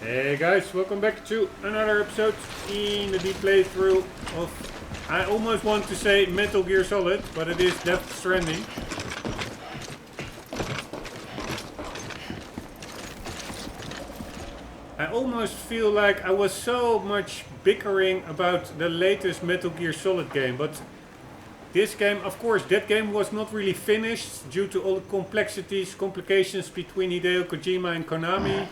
Hey guys, welcome back to another episode in the deep playthrough of, I almost want to say Metal Gear Solid, but it is Death Stranding. I almost feel like I was so much bickering about the latest Metal Gear Solid game, but this game, of course, that game was not really finished due to all the complications between Hideo Kojima and Konami.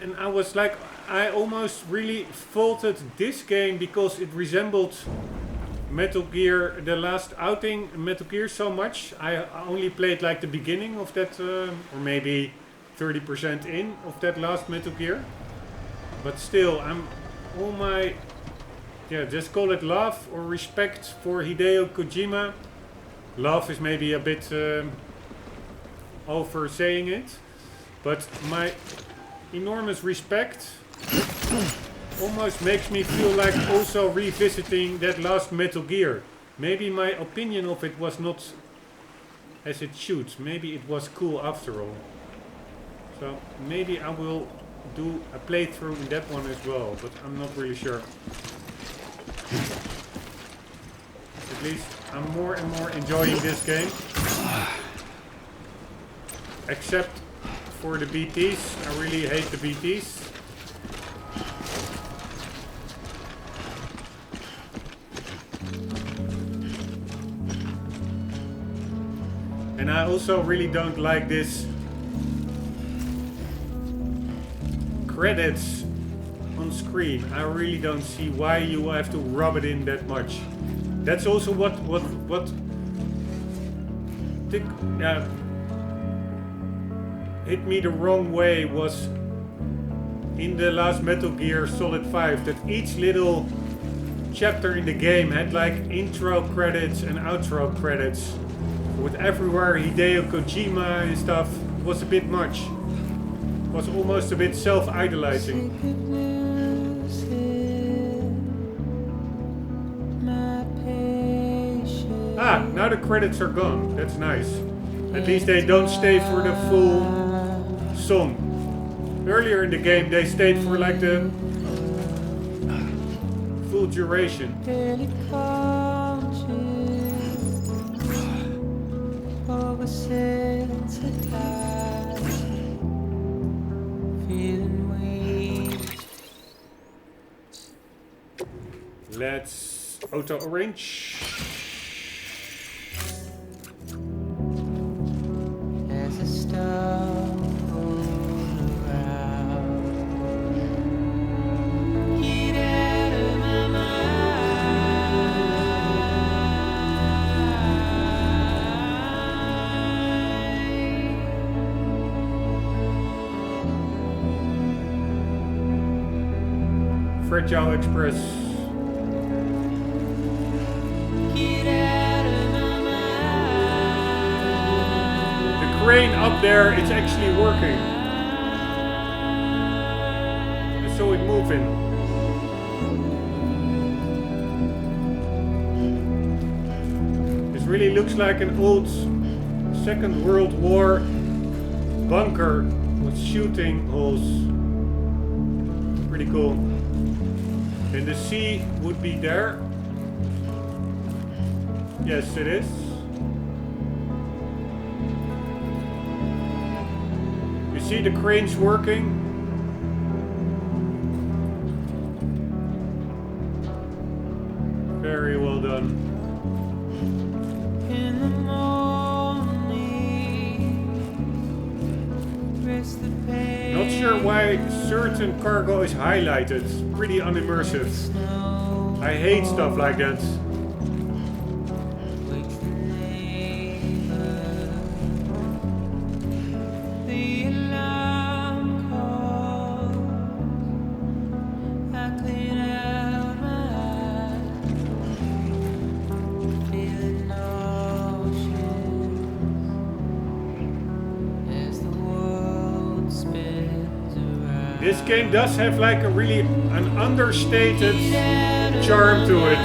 And I was like, I almost really faulted this game because it resembled Metal Gear, the last outing, Metal Gear, so much. I only played like the beginning of that, or maybe 30% in of that last Metal Gear. But still, I'm all my, just call it love or respect for Hideo Kojima. Love is maybe a bit over saying it, but my enormous respect almost makes me feel like also revisiting that last Metal Gear. Maybe my opinion of it was not as it should. Maybe it was cool after all. So maybe I will do a playthrough in that one as well, but I'm not really sure. At least I'm more and more enjoying this game. Except for the BTs. I really hate the BTs. And I also really don't like this credits on screen. I really don't see why you have to rub it in that much. That's also what hit me the wrong way was in the last Metal Gear Solid 5 that each little chapter in the game had like intro credits and outro credits with everywhere Hideo Kojima and stuff. It was a bit much. It was almost a bit self-idolizing. Ah, now the credits are gone. That's nice. At least they don't stay for the full song. Earlier in the game they stayed for like the full duration. Let's auto arrange. Fragile Express. The crane up there, it's actually working. I saw it moving. This really looks like an old Second World War bunker with shooting holes. Pretty cool. And the sea would be there. Yes, it is. You see the cranes working? Very well done. In the morning, not sure why certain cargo is highlighted. Pretty unimmersive. I hate stuff like that. This game does have like a really an understated charm to it.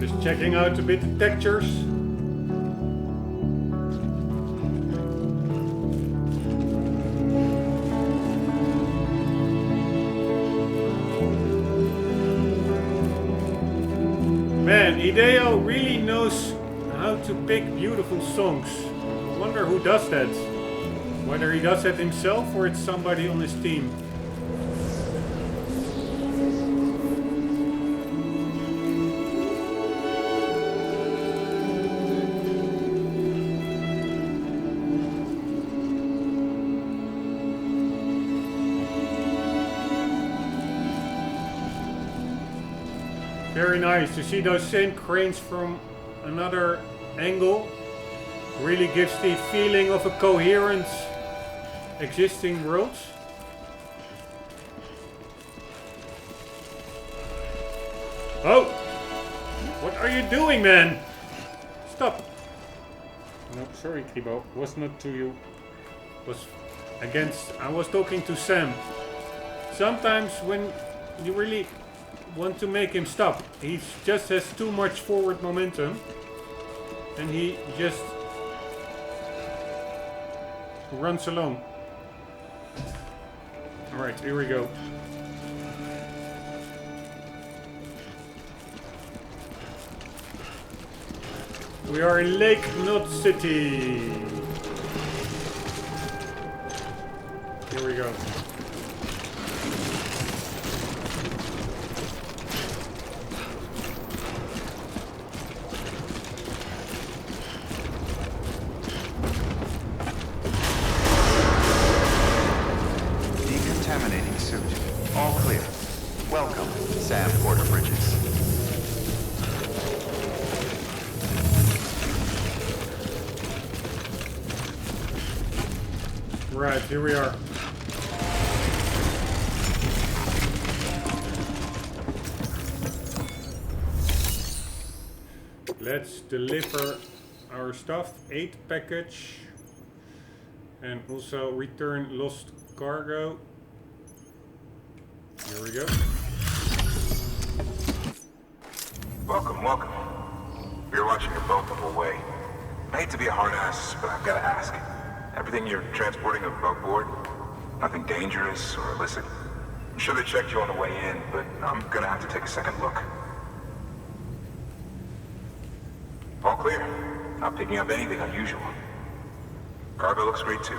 Just checking out a bit the textures. Man, Hideo really knows how to pick beautiful songs. I wonder who does that. Whether he does that himself or it's somebody on his team. Very nice to see those same cranes from another angle. Really gives the feeling of a coherent existing world. Oh! What are you doing, man? Stop! No, sorry, Kibo. Was not to you. Was against. I was talking to Sam. Sometimes when you really want to make him stop, he just has too much forward momentum, and he just runs along. Alright, here we go. We are in Lake Knot City. Here we go. Decontaminating suit. All clear. Welcome, Sam Porter Bridges. Right, here we are. Let's deliver our stuff. 8 package. And also return lost cargo. Here we go. Welcome, welcome. We're watching your boat the whole way. I hate to be a hard ass, but I've got to ask. Everything you're transporting above board? Nothing dangerous or illicit? I'm sure they checked you on the way in, but I'm gonna have to take a second look. All clear. Not picking up anything unusual. Cargo looks great too.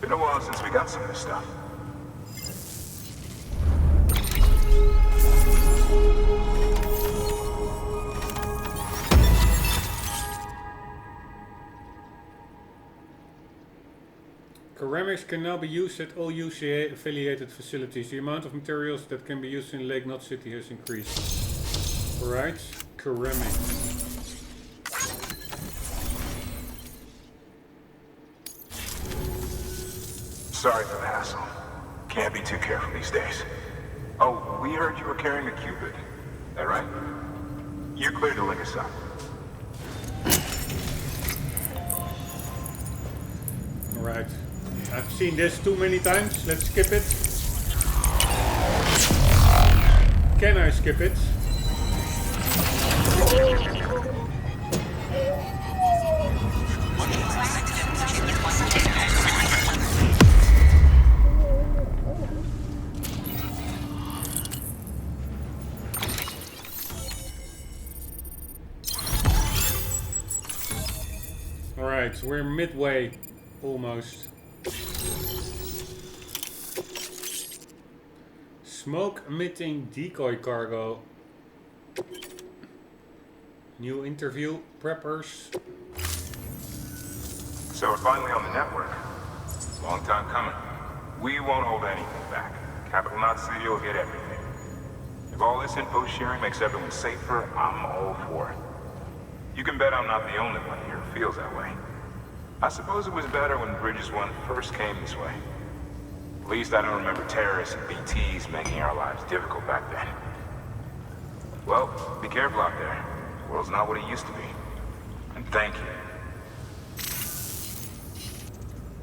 Been a while since we got some of this stuff. Ceramics can now be used at all UCA affiliated facilities. The amount of materials that can be used in Lake Knot City has increased. Alright, ceramics. Sorry for the hassle. Can't be too careful these days. Oh, we heard you were carrying a Cupid. That right? You're clear to link us up. Alright. I've seen this too many times. Let's skip it. Can I skip it? Alright, we're midway almost. Smoke emitting decoy cargo. New interview preppers. So we're finally on the network. Long time coming. We won't hold anything back. Capital Knot City will get everything. If all this info sharing makes everyone safer, I'm all for it. You can bet I'm not the only one here who feels that way. I suppose it was better when Bridges 1 first came this way. At least I don't remember terrorists and BTs making our lives difficult back then. Well, be careful out there. The world's not what it used to be. And thank you.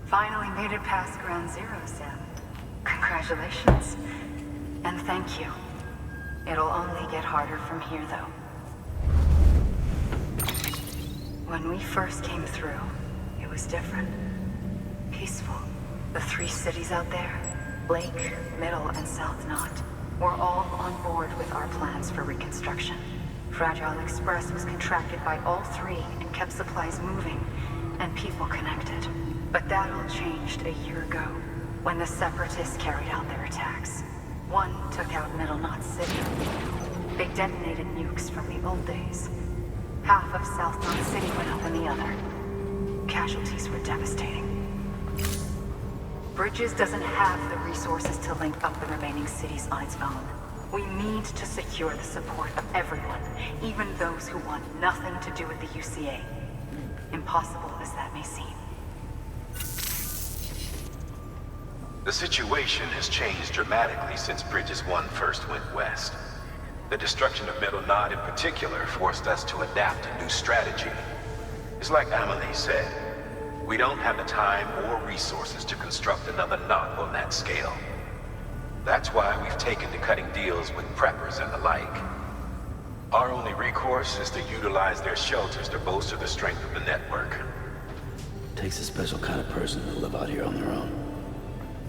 Finally made it past Ground Zero, Sam. Congratulations. And thank you. It'll only get harder from here, though. When we first came through, it was different. Peaceful. The 3 cities out there, Lake, Middle, and South Knot, were all on board with our plans for reconstruction. Fragile Express was contracted by all 3 and kept supplies moving and people connected. But that all changed a year ago, when the Separatists carried out their attacks. One took out Middle Knot City. They detonated nukes from the old days. Half of South Knot City went up in the other. Casualties were devastating. Bridges doesn't have the resources to link up the remaining cities on its own. We need to secure the support of everyone, even those who want nothing to do with the UCA. Impossible as that may seem. The situation has changed dramatically since Bridges 1 first went west. The destruction of Middle Knot in particular forced us to adapt a new strategy. It's like Amelie said, we don't have the time or resources to construct another knot on that scale. That's why we've taken to cutting deals with preppers and the like. Our only recourse is to utilize their shelters to bolster the strength of the network. Takes a special kind of person to live out here on their own.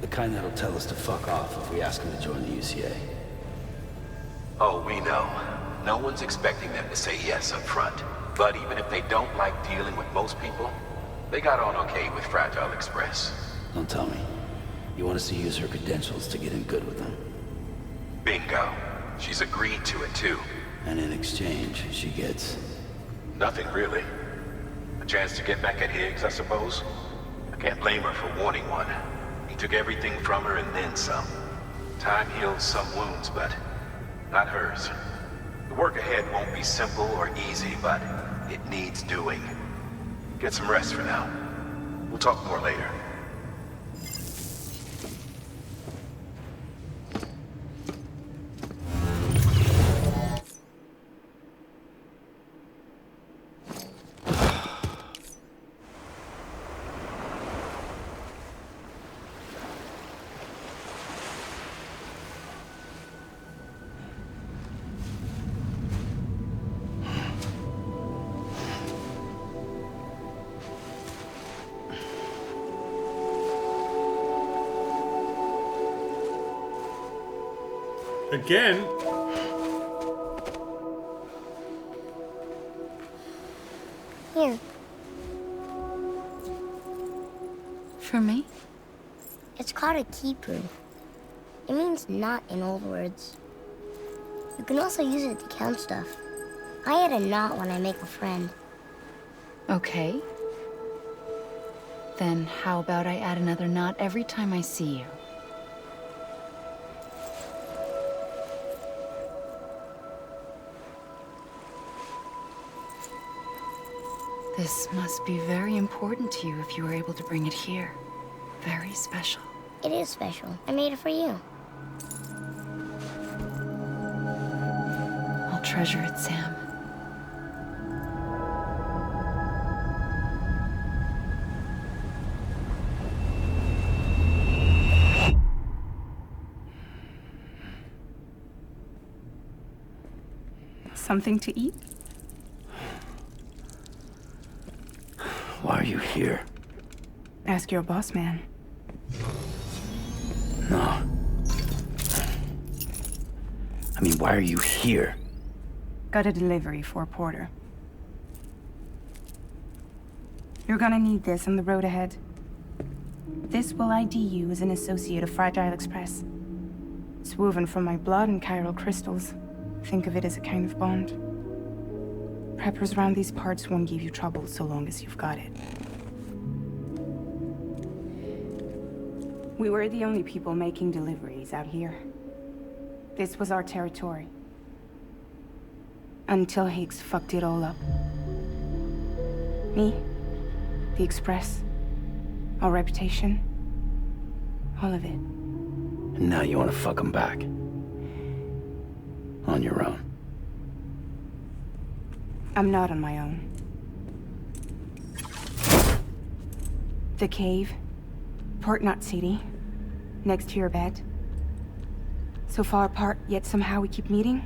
The kind that'll tell us to fuck off if we ask them to join the UCA. Oh, we know. No one's expecting them to say yes up front. But even if they don't like dealing with most people, they got on okay with Fragile Express. Don't tell me. You want us to use her credentials to get in good with them. Bingo. She's agreed to it too. And in exchange, she gets... Nothing really. A chance to get back at Higgs, I suppose? I can't blame her for wanting one. He took everything from her and then some. Time heals some wounds, but not hers. The work ahead won't be simple or easy, but it needs doing. Get some rest for now. We'll talk more later. Again? Here. For me? It's called a keeper. It means knot in old words. You can also use it to count stuff. I add a knot when I make a friend. Okay. Then how about I add another knot every time I see you? This must be very important to you if you were able to bring it here. Very special. It is special. I made it for you. I'll treasure it, Sam. Something to eat? Why are you here? Ask your boss man. No. I mean, why are you here? Got a delivery for Porter. You're gonna need this on the road ahead. This will ID you as an associate of Fragile Express. It's woven from my blood and chiral crystals. Think of it as a kind of bond. Preppers around these parts won't give you trouble so long as you've got it. We were the only people making deliveries out here. This was our territory. Until Higgs fucked it all up. Me, the Express, our reputation, all of it. And now you want to fuck them back. On your own. I'm not on my own. The cave, Port Knot City, next to your bed. So far apart, yet somehow we keep meeting?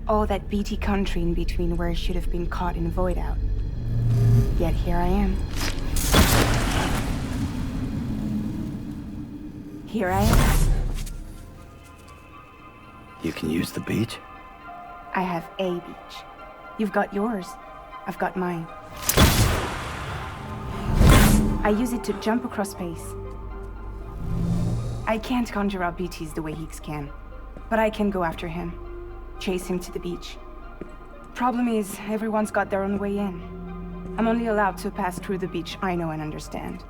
All that BT country in between where I should have been caught in void out. Yet here I am. Here I am. You can use the beach? I have a beach. You've got yours. I've got mine. I use it to jump across space. I can't conjure up BTs the way Heeks can, but I can go after him. Chase him to the beach. Problem is, everyone's got their own way in. I'm only allowed to pass through the beach I know and understand.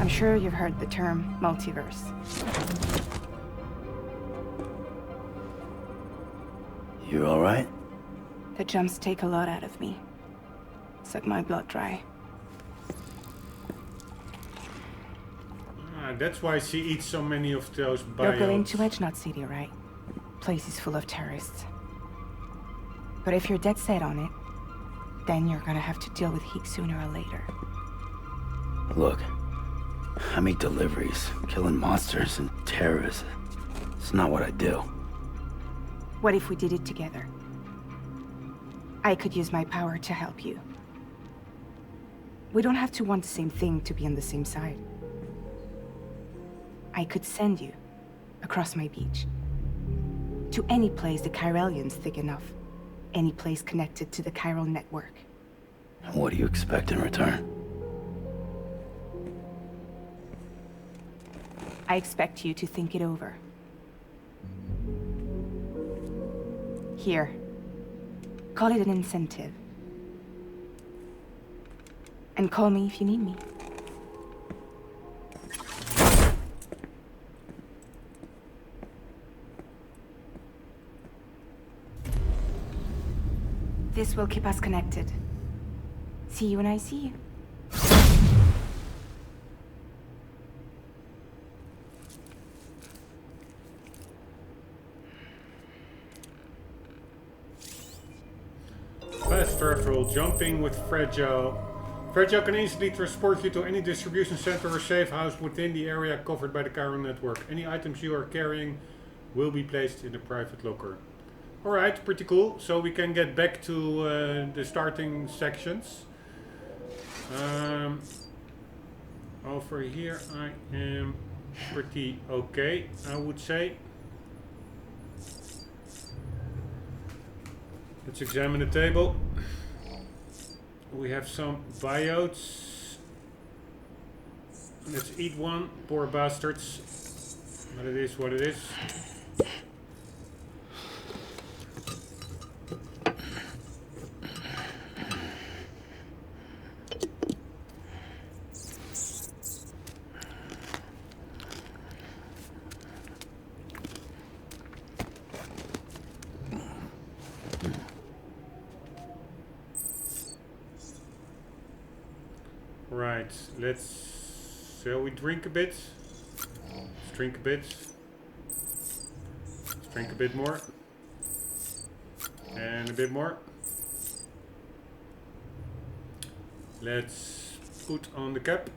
I'm sure you've heard the term multiverse. You all right? The jumps take a lot out of me. Suck my blood dry. That's why she eats so many of those biomes. You're going to Edge Knot City, right? Place is full of terrorists. But if you're dead set on it, then you're gonna have to deal with Heek sooner or later. Look, I make deliveries, killing monsters and terrorists. It's not what I do. What if we did it together? I could use my power to help you. We don't have to want the same thing to be on the same side. I could send you across my beach. To any place the Chiralian's thick enough. Any place connected to the chiral network. What do you expect in return? I expect you to think it over. Here. Call it an incentive. And call me if you need me. This will keep us connected. See you when I see you. Fast travel, jumping with Fragile. Fragile can instantly transport you to any distribution center or safe house within the area covered by the chiral network. Any items you are carrying will be placed in a private locker. Alright, pretty cool. So we can get back to the starting sections. Over here I am pretty okay, I would say. Let's examine the table. We have some biotes. Let's eat one, poor bastards. But it is what it is. Right, shall we drink a bit? Let's drink a bit. Let's drink a bit more. And a bit more. Let's put on the cap.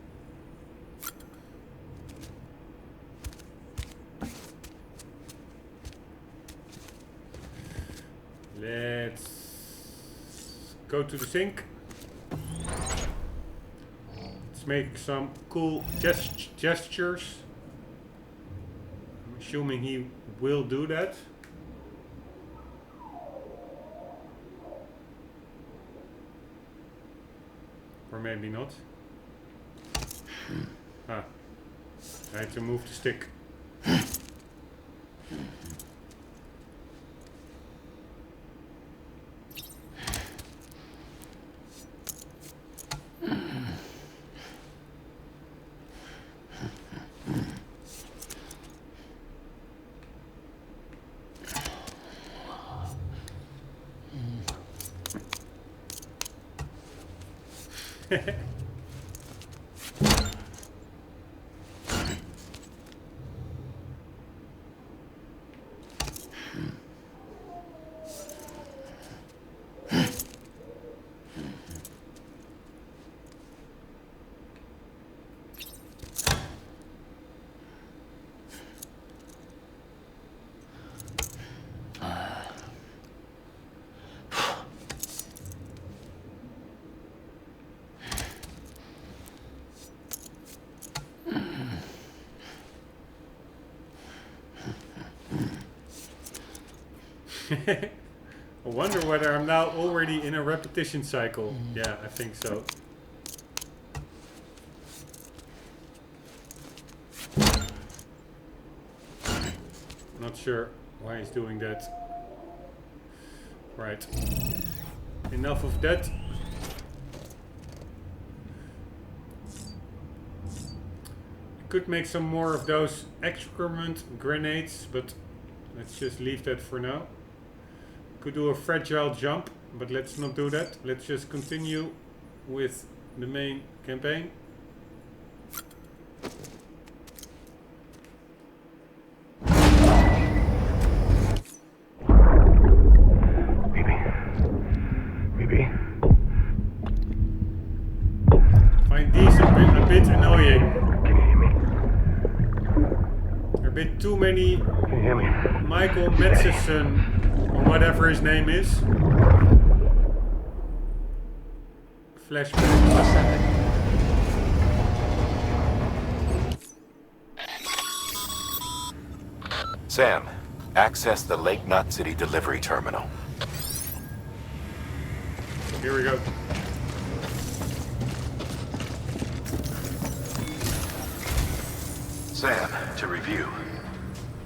Let's go to the sink. Make some cool gestures. I'm assuming he will do that. Or maybe not. Ah, I had to move the stick. I wonder whether I'm now already in a repetition cycle. Yeah, I think so. Not sure why he's doing that. Right. Enough of that. Could make some more of those excrement grenades, but let's just leave that for now. Could do a fragile jump, but let's not do that. Let's just continue with the main campaign. Find these a bit annoying. There are a bit too many Michael Madsen, or whatever his name is. Flashback. Sam, access the Lake Knot City delivery terminal. Here we go. Sam, to review,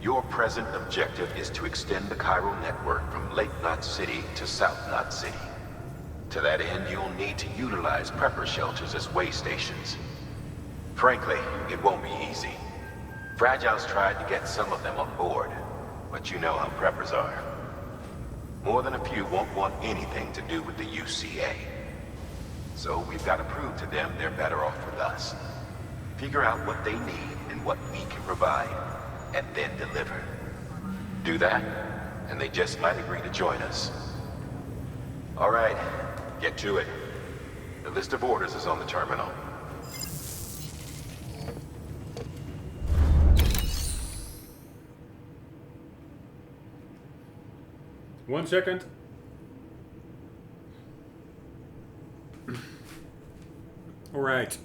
your present objective is to extend the chiral network from Lake Knot City to South Knot City. To that end, you'll need to utilize prepper shelters as way stations. Frankly, it won't be easy. Fragile's tried to get some of them on board, but you know how preppers are. More than a few won't want anything to do with the UCA. So we've got to prove to them they're better off with us. Figure out what they need and what we can provide, and then deliver. Do that, and they just might agree to join us. All right, get to it. The list of orders is on the terminal. One second. All right.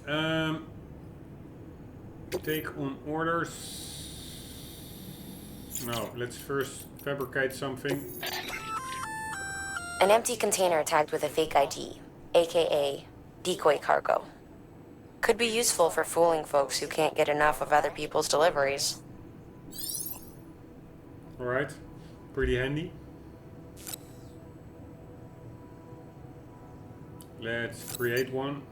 Take on orders. No, let's first fabricate something. An empty container tagged with a fake ID, aka decoy cargo. Could be useful for fooling folks who can't get enough of other people's deliveries. Alright, pretty handy. Let's create one.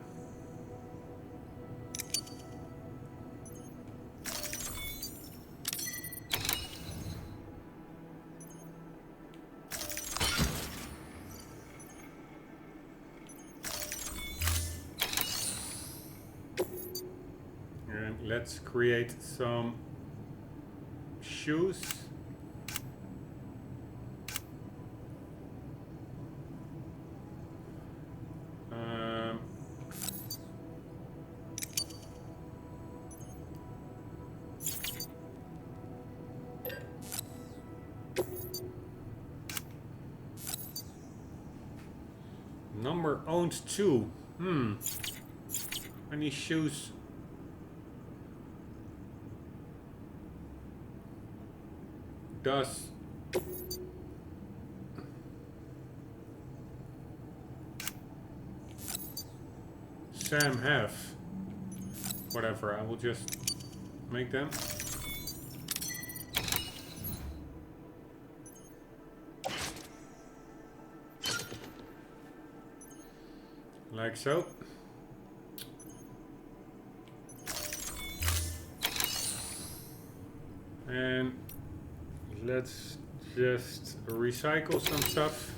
And let's create some shoes. Number owned 2. Any shoes? Does Sam have? Whatever, I will just make them. Like so. And let's just recycle some stuff.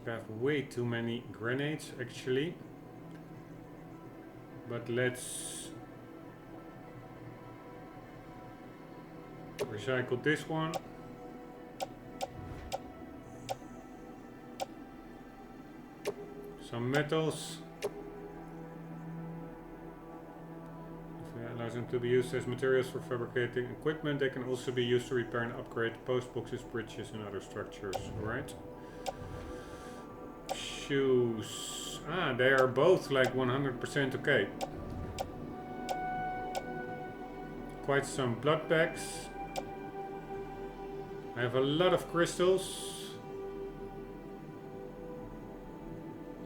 We have way too many grenades actually. But let's recycle this one. Some metals. If it allows them to be used as materials for fabricating equipment, they can also be used to repair and upgrade post boxes, bridges, and other structures. Alright. Shoes. Ah, they are both like 100% okay. Quite some blood bags. I have a lot of crystals.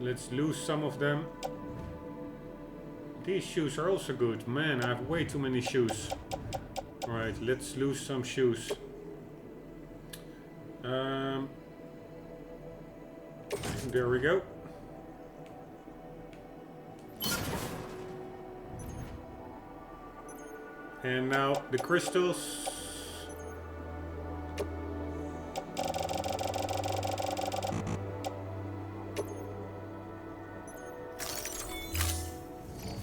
Let's lose some of them. These shoes are also good. Man, I have way too many shoes. Alright, let's lose some shoes. There we go. And now the crystals.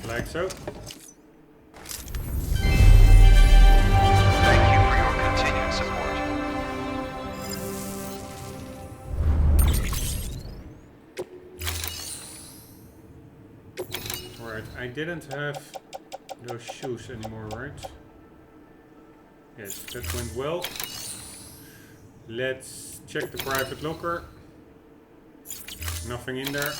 Like so. Thank you for your continued support. Alright, I didn't have those shoes anymore, right? Yes, that went well. Let's check the private locker. Nothing in there.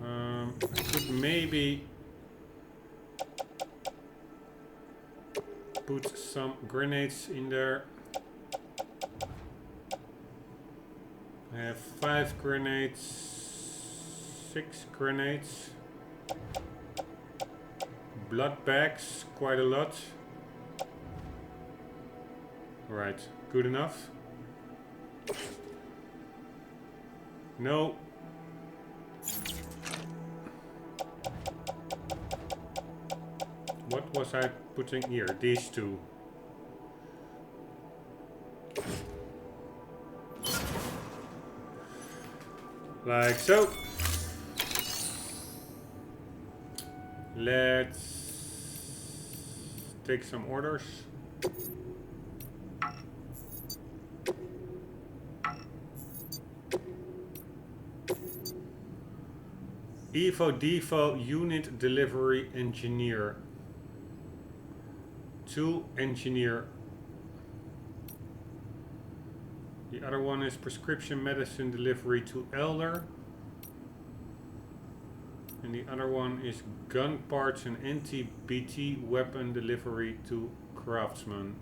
I could maybe put some grenades in there. I have 5 grenades, 6 grenades, blood bags, quite a lot. Right, good enough. No. What was I putting here? These two. Like so. Let's take some orders. Devo unit delivery engineer. To engineer. The other one is prescription medicine delivery to elder. And the other one is gun parts and anti-BT weapon delivery to craftsman.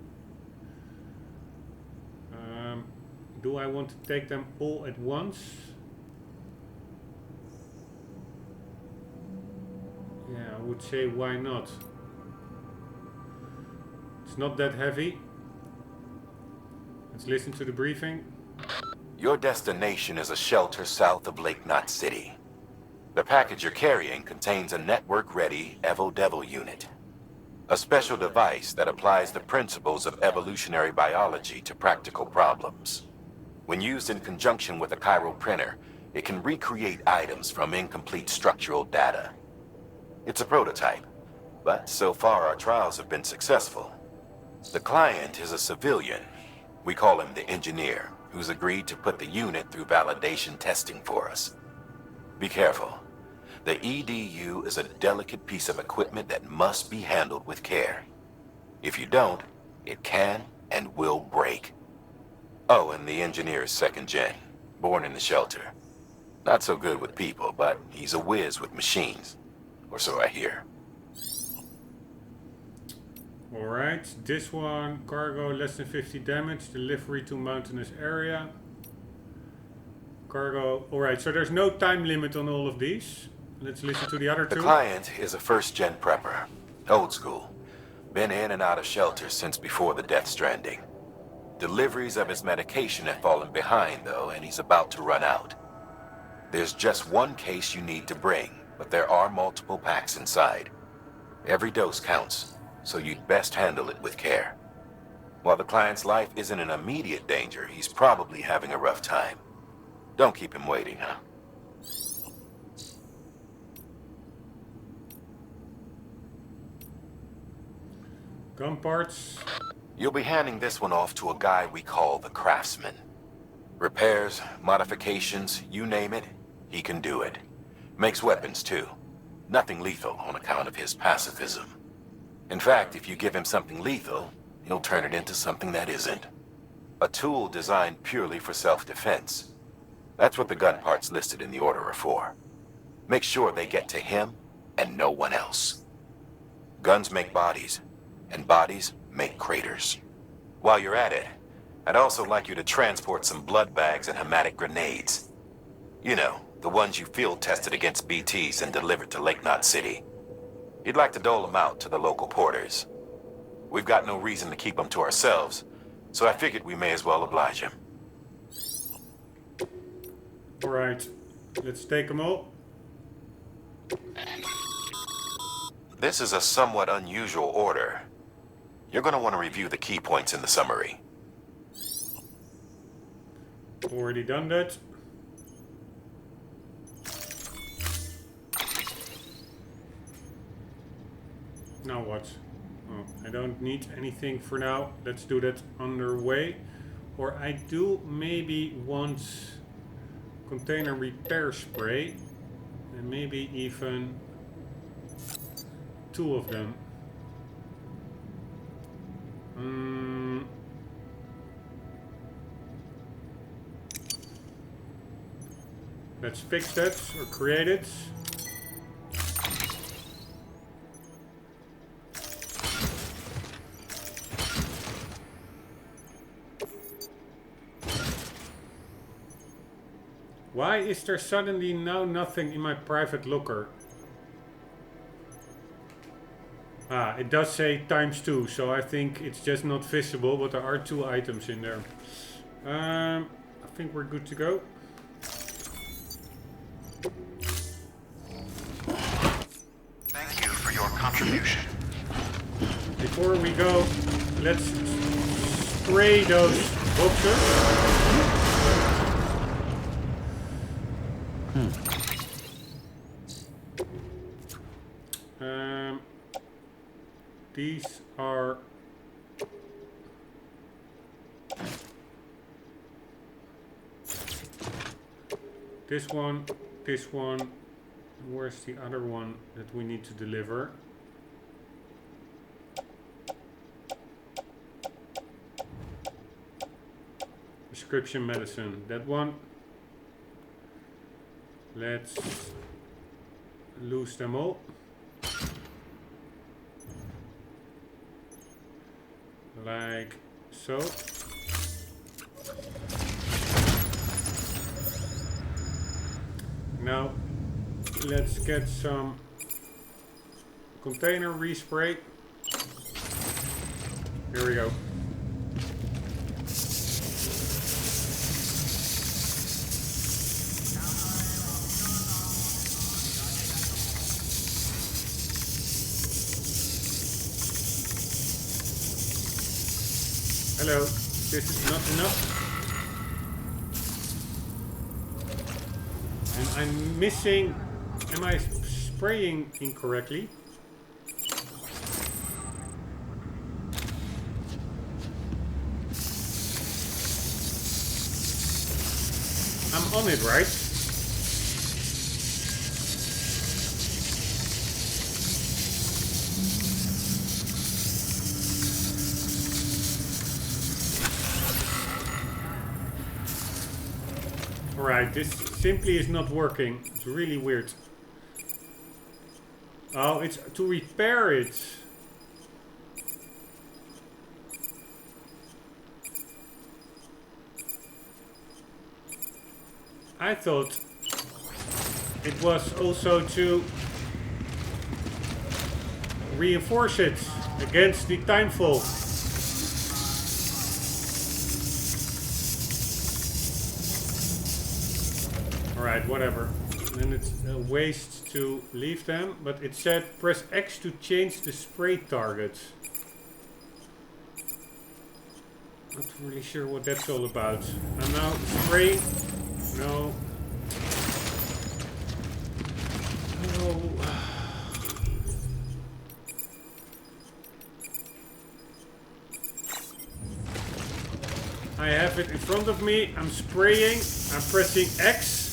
Do I want to take them all at once? Yeah, I would say why not? It's not that heavy. Let's listen to the briefing. Your destination is a shelter south of Lake Knot City. The package you're carrying contains a network-ready Evo-Devil unit. A special device that applies the principles of evolutionary biology to practical problems. When used in conjunction with a chiral printer, it can recreate items from incomplete structural data. It's a prototype, but so far our trials have been successful. The client is a civilian. We call him the engineer, who's agreed to put the unit through validation testing for us. Be careful. The EDU is a delicate piece of equipment that must be handled with care. If you don't, it can and will break. Oh, and the engineer is second gen, born in the shelter. Not so good with people, but he's a whiz with machines. Or so I hear. Alright, this one, cargo less than 50 damage, delivery to mountainous area. Cargo, alright, so there's no time limit on all of these. Let's listen to the other two. The client is a first-gen prepper, old school. Been in and out of shelters since before the death Stranding. Deliveries of his medication have fallen behind, though, and he's about to run out. There's just one case you need to bring, but there are multiple packs inside. Every dose counts, so you'd best handle it with care. While the client's life isn't in immediate danger, he's probably having a rough time. Don't keep him waiting, huh? Gun parts. You'll be handing this one off to a guy we call the craftsman. Repairs, modifications, you name it, he can do it. Makes weapons too. Nothing lethal on account of his pacifism. In fact, if you give him something lethal, he'll turn it into something that isn't. A tool designed purely for self-defense. That's what the gun parts listed in the order are for. Make sure they get to him and no one else. Guns make bodies, and bodies make craters. While you're at it, I'd also like you to transport some blood bags and hematic grenades. You know, the ones you field tested against BTs and delivered to Lake Knot City. You'd like to dole them out to the local porters. We've got no reason to keep them to ourselves, so I figured we may as well oblige him. Alright, let's take them all. This is a somewhat unusual order. You're going to want to review the key points in the summary. Already done that. Now what? Oh, I don't need anything for now. Let's do that underway. Or I do maybe want container repair spray. And maybe even 2 of them. Let's fix that or create it. Why is there suddenly now nothing in my private locker? Ah, it does say ×2, so I think it's just not visible, but there are 2 items in there. I think we're good to go. Thank you for your contribution. Before we go, let's spray those boxes. These are this one. Where's the other one that we need to deliver? Prescription medicine, that one. Let's lose them all. Like so. Now let's get some container respray. Here we go. Hello, this is not enough. And I'm missing, am I spraying incorrectly? I'm on it, right? Alright, this simply is not working. It's really weird. Oh, it's to repair it. I thought it was also to reinforce it against the timefall. Alright, whatever. Then it's a waste to leave them, but it said press X to change the spray target. Not really sure what that's all about. I'm now spraying. No. No. I have it in front of me. I'm spraying. I'm pressing X.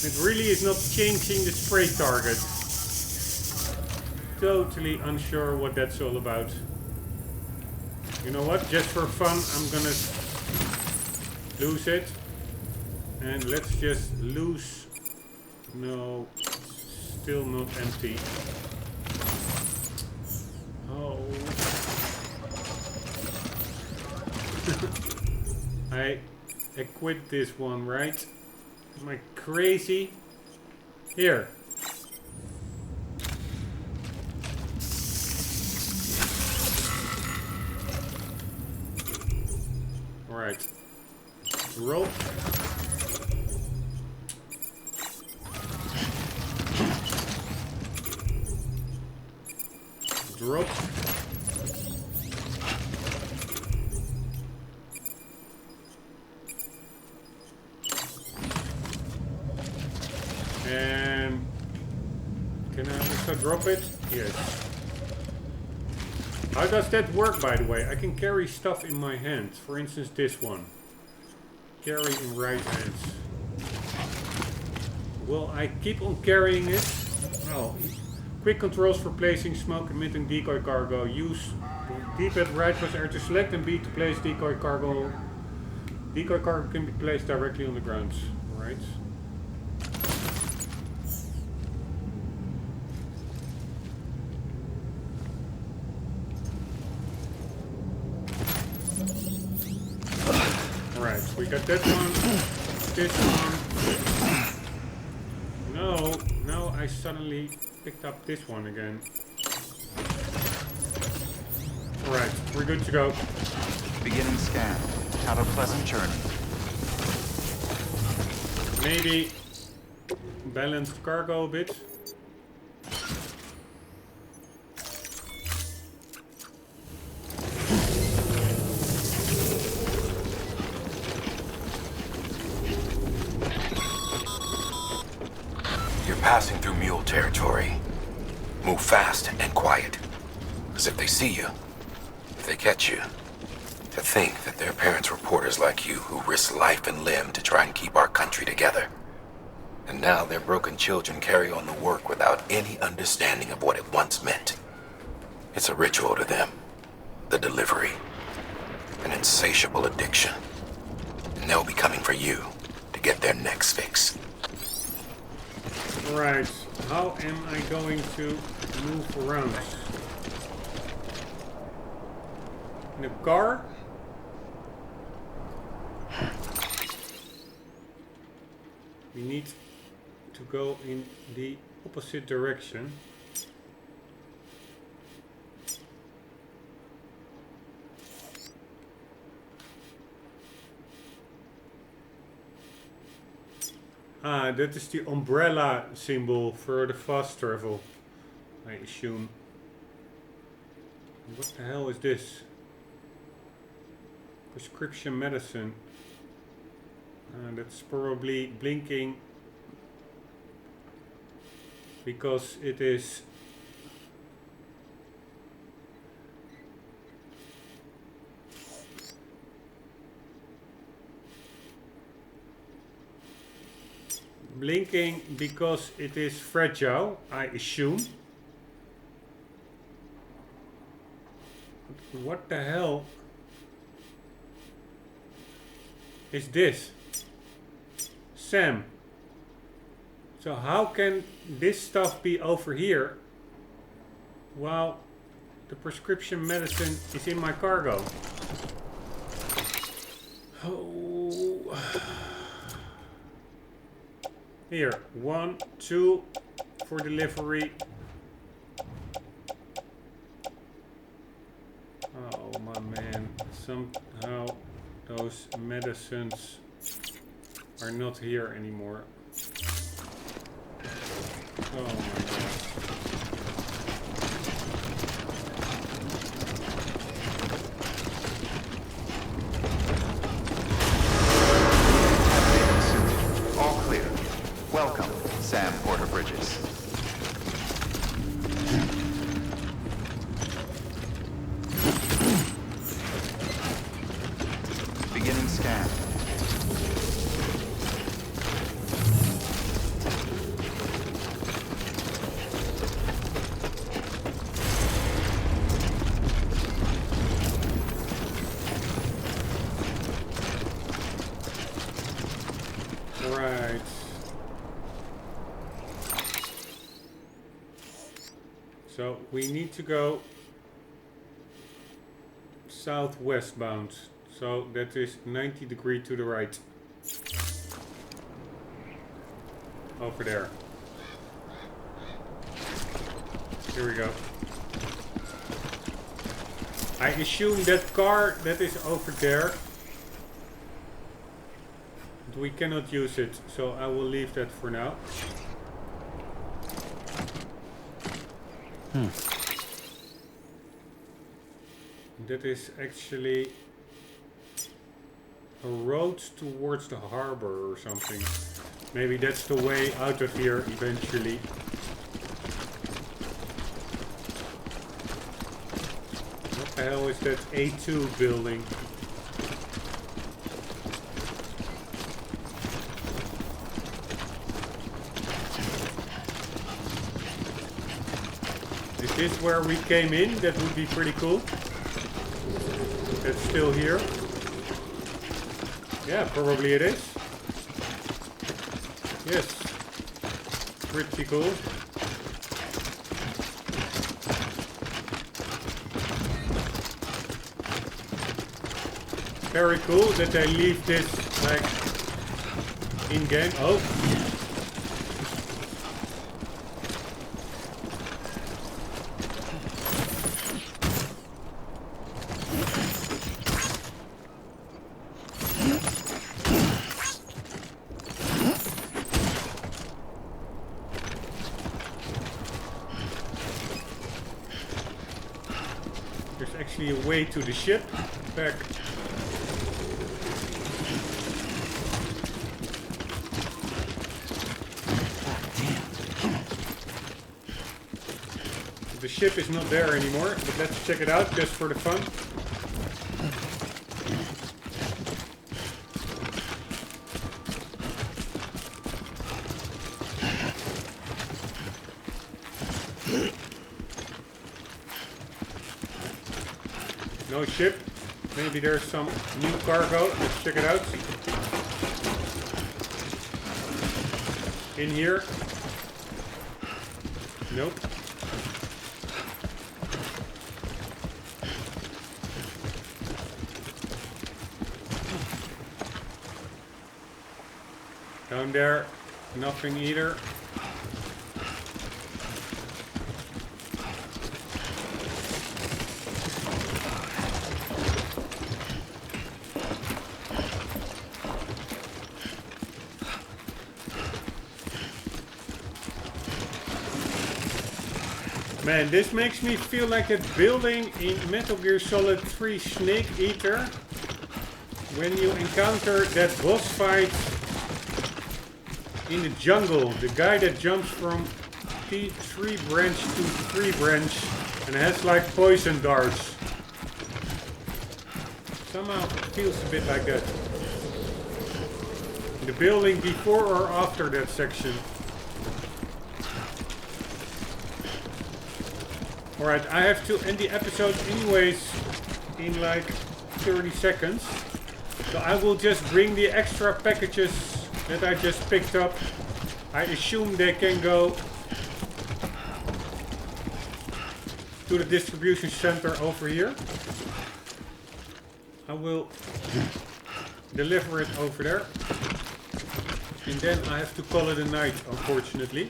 It really is not changing the spray target. Totally unsure what that's all about. You know what? Just for fun, I'm gonna lose it. And let's just lose. No, still not empty. Oh. I quit this one, right? Am I crazy? Here. Alright. Roll. Drop. And can I also drop it? Yes. How does that work, by the way? I can carry stuff in my hands. For instance, this one. Carry in right hands. Will I keep on carrying it? Oh. Quick controls for placing smoke emitting decoy cargo. Use D-pad right plus R to select and B to place decoy cargo. Decoy cargo can be placed directly on the ground. Right. Alright, we got that one. This one. No, I suddenly picked up this one again. Alright, we're good to go. Beginning scan. Have a pleasant journey. Maybe balanced cargo a bit. Passing through mule territory. Move fast and quiet. Because if they see you, if they catch you, to think that their parents were reporters like you who risked life and limb to try and keep our country together. And now their broken children carry on the work without any understanding of what it once meant. It's a ritual to them. The delivery. An insatiable addiction. And they'll be coming for you to get their next fix. Right, how am I going to move around? In a car? We need to go in the opposite direction. Ah, that is the umbrella symbol for the fast travel, I assume. What the hell is this? Prescription medicine. That's probably blinking because it is blinking because it is fragile, I assume. What the hell is this? Sam. So how can this stuff be over here while the prescription medicine is in my cargo? Oh. Here, 1, 2 for delivery. Oh my man, somehow those medicines are not here anymore. Oh my god. All clear. Welcome, Sam Porter Bridges. Beginning scan. So we need to go southwest bound. So that is 90 degrees to the right. Over there. Here we go. I assume that car that is over there. But we cannot use it, so I will leave that for now. That is actually a road towards the harbor or something. Maybe that's the way out of here eventually. What the hell is that A2 building? Is this where we came in? That would be pretty cool. That's still here. Yeah, probably it is. Yes. Pretty cool. Very cool that they leave this like in game. Oh. There's actually a way to the ship back. The ship is not there anymore, but let's check it out just for the fun. No ship. Maybe there's some new cargo. Let's check it out. In here. Nope. Down there, nothing either. Man, this makes me feel like that building in Metal Gear Solid 3 Snake Eater. When you encounter that boss fight in the jungle, the guy that jumps from T3 branch to 3 branch and has like poison darts. Somehow it feels a bit like that. The building before or after that section. Alright, I have to end the episode anyways in like 30 seconds. So I will just bring the extra packages that I just picked up. I assume they can go to the distribution center over here. I will deliver it over there. And then I have to call it a night, unfortunately.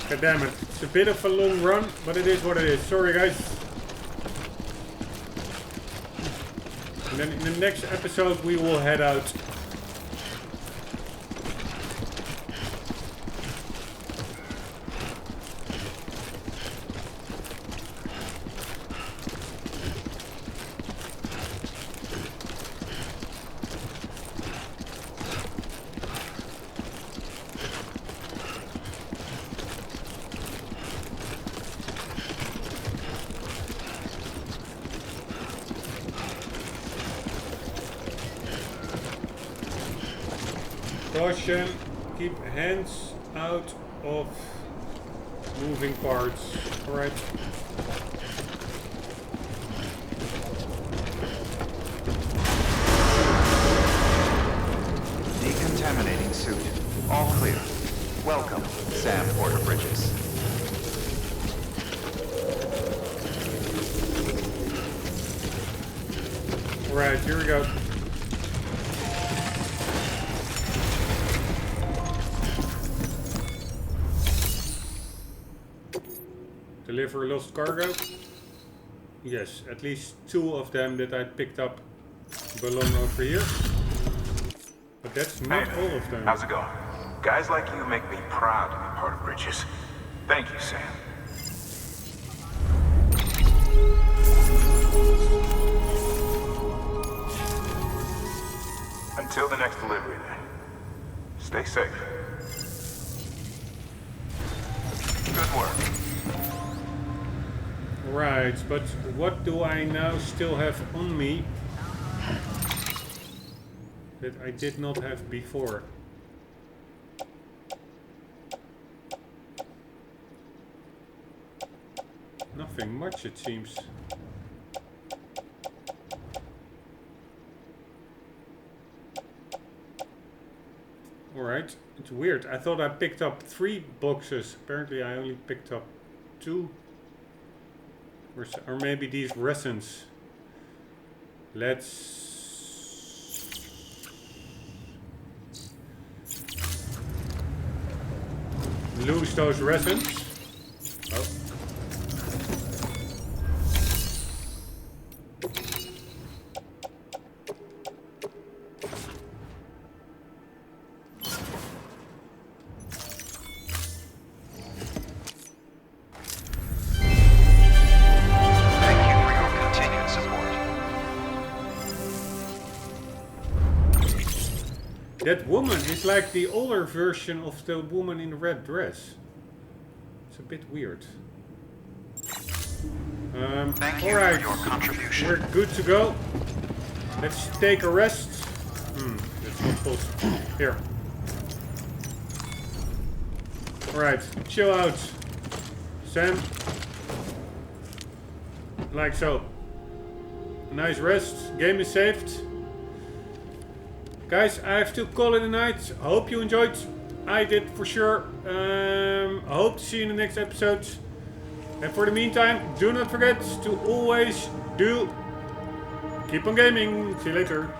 God damn it. It's a bit of a long run, but it is what it is. Sorry guys. And then in the next episode we will head out. Caution, keep hands out of moving parts. Alright. Decontaminating suit. All clear. Welcome, Sam Porter Bridges. Alright, here we go. Deliver lost cargo. Yes, at least 2 of them that I picked up belong over here. But that's not Hey, all of them. how's it going? Guys like you make me proud to be part of Bridges. Thank you, Sam. Until the next delivery, then. Stay safe. Good work. Right, but what do I now still have on me that I did not have before? Nothing much, it seems. Alright, it's weird. I thought I picked up 3 boxes. Apparently I only picked up 2. Or maybe these resins. Let's lose those resins. Oh. That woman is like the older version of the woman in the red dress. It's a bit weird. Thank you alright, for your contribution. we're good to go. Let's take a rest. That's not possible. Here. Alright, chill out, Sam. Like so. Nice rest. Game is saved. Guys, I have to call it a night. I hope you enjoyed. I did for sure. I hope to see you in the next episode. And for the meantime, do not forget to always keep on gaming. See you later.